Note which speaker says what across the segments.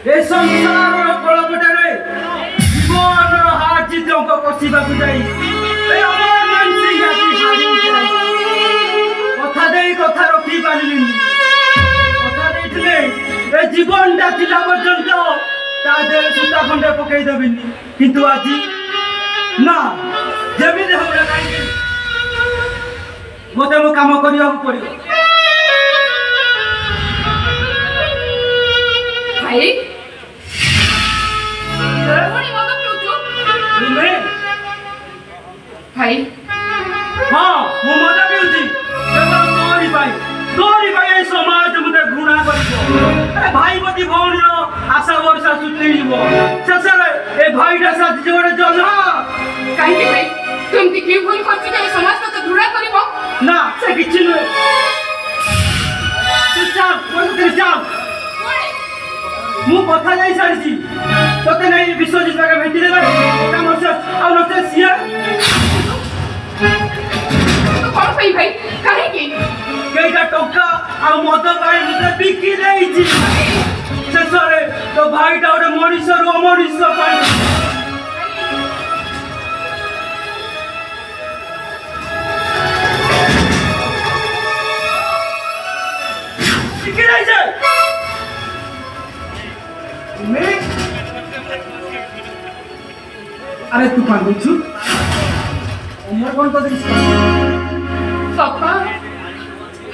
Speaker 1: ए संसार कलपटारे जीवन हार जीत अंक कषा जाई अमर मानसी कथा दे कथा रखी पारि कथा दे जीवनटा थिला पर्यंत ता देह सूता खंडे पकई देबिनी किंतु आज ना जमी हमरा कहीं मते मो काम करिया पड़ियो
Speaker 2: भाई भाई
Speaker 1: हाँ मो मजा पिउची केवल तोरी भाई समाज मुझे घृणा कर भाई प्रति भौणी आशा वर्षा सुतली शेषे ए भाईटा साथी जो गोटे जल
Speaker 2: कहीं भाई तुम की भूल कर समाज को घृणा करिवो
Speaker 1: ना से किछि नुहे तू चल बोल चल मु कथा जाई सारी तोते नहीं विश्वजित का भेटी देबे काम से आ नते सिया
Speaker 2: तो कौन भाई भाई काहे की
Speaker 1: केटा टोका आ मद पाए मुते बिकी देइछि शेषरे तो भाईटा ओडे मनीष रो अमनीष पाए बिकी देइछि अरे तू कौन बोल छु उमर कौन तो दिस
Speaker 2: पापा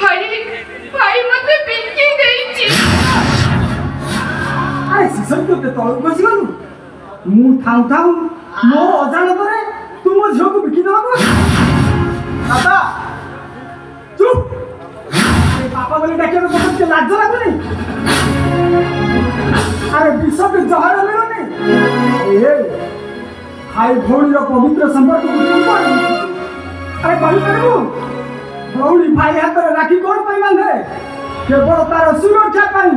Speaker 2: भाई भाई मते पिंकी देइछि
Speaker 1: अरे सिसम तो ते तळ बसी गलु मु थाउ मो अजान करे तू मो झियो को बिकी देबा दादा चुप ए पापा बोले डाके तो बहुत लाज लागुनी अरे विश्व के जहर मिलुनी ए भाई भौणी पवित्र संपर्क अरे कही पारू भौणी भाई हाथ में राखी कौन पाई बांधे केवल तार सुरक्षा पाई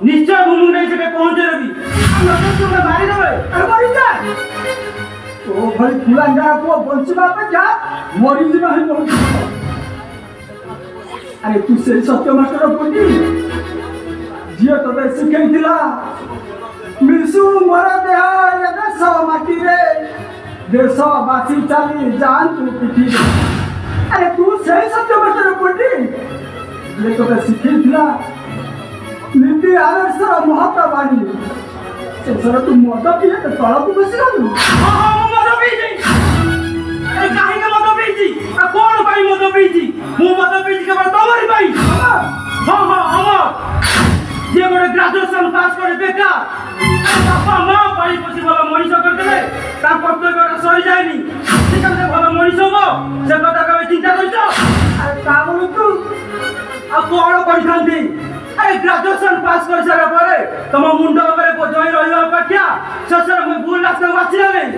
Speaker 1: निश्चय मुझे नहीं से पहुंचे रवि मारी देवे तो भाई फुलांगा को बंचवा अपेक्षा मरी जीवा ही पहुंच अरे तू से सत्य मास्टर पुटी जियो तबे शिखैथिला मिसु मोर देह ए देश माटी रे देश बासी चाली जान तू पिठी अरे तू सही सत्य मास्टर पुटी ये तबे शिखैथिला नीति आदर्श महत्व बानी से सर तू मद पिए तो तळ को बसी गलु हां हां मद पीजी अरे काहे के मद पीजी आ कोन भाई मद पीजी मु मद पीजी के तमरी भाई हां हां हमर जे गोटे ग्रेजुएशन पास करे बेकार बापा माँ पाई पछी भल मनीष करदे कर्तव्य सरी जाएनि से भल मनीष हो से कथा कबे चिंता कर का बोलू तू आ कौन कर अरे ग्रेजुएशन पास कर सारा पर तुम मुंड जई रहा अपेक्षा शेषर मुझे भूल रास्ता बाछिला नहीं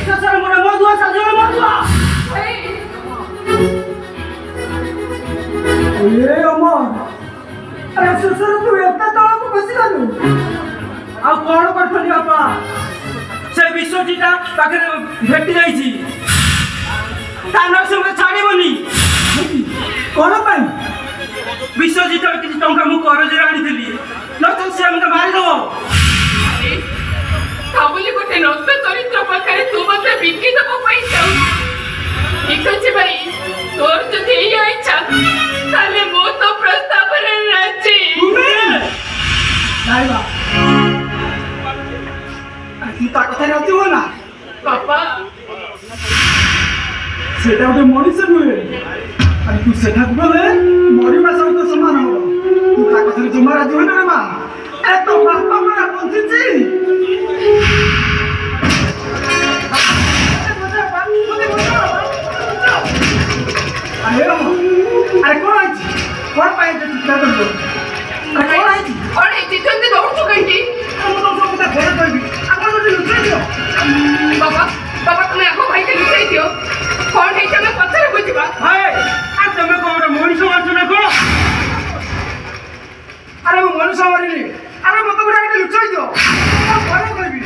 Speaker 1: शेषर मोटे मधुआ साजन मधुआ ए अमर अरे शेषर तू एते तळ को बसी गलु आ कोन करथनी बापा से विश्वजीता पाखे भेटी जाई छी ताना से मते छाड़ीबनी कोन पई विश्वजीत किसी टंका मु करज राणी थिली न तो से हमके मारि दो
Speaker 2: काबुली गोटे नष्ट चरित्र पाखरे तू मते बिकी दबो पई जाऊ ठीक अछि भाई तोर जदि एई इच्छा ताले मो तो प्रस्ताव रे राजी
Speaker 1: नाइबा तू ता कथा नथि हो ना
Speaker 2: पापा
Speaker 1: सेटा गोटे मनीष नुहे अरे तू सेठा गले मरिबा सहित समान हो तू ता कथा जमा राजी हो ना मां ए तो बापा मरा बंचिची अरे कौन पाए तो चिंता कर दो
Speaker 2: अरे चिकन दे दौड़ तो घंटी
Speaker 1: हम तो सब कुछ भेड़ कर भी अपन मुझे लुटा दियो
Speaker 2: बाबा तुम्हें आको भाई के लुटाई दियो कौन है तमे पत्थर बुझबा
Speaker 1: हाय आ तमे कोन मनीष मारछ ना को अरे वो मनीष मारिली अरे मत बुढ़ा के लुटाई दियो कौन करबी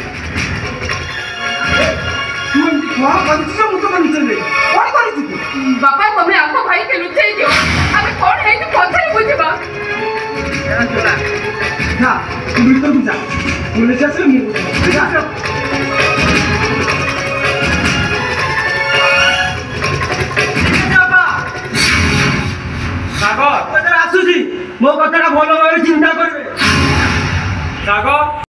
Speaker 1: तू एंती कौन कर छी मुझे मन चले कौन कर छी
Speaker 2: बाबा तुम्हें आको भाई के लुटाई दियो अब
Speaker 1: ରେଖା ତୁ ଭିତରକୁ ଯା ପୁଲିସ ଆସିଲେ ମୁଁ
Speaker 3: ସାଗର
Speaker 1: ଆସୁଛି ମୋ କଥାଟା ଭଲ ଭାବରେ ଚିନ୍ତା କରିବେ।
Speaker 3: ସାଗର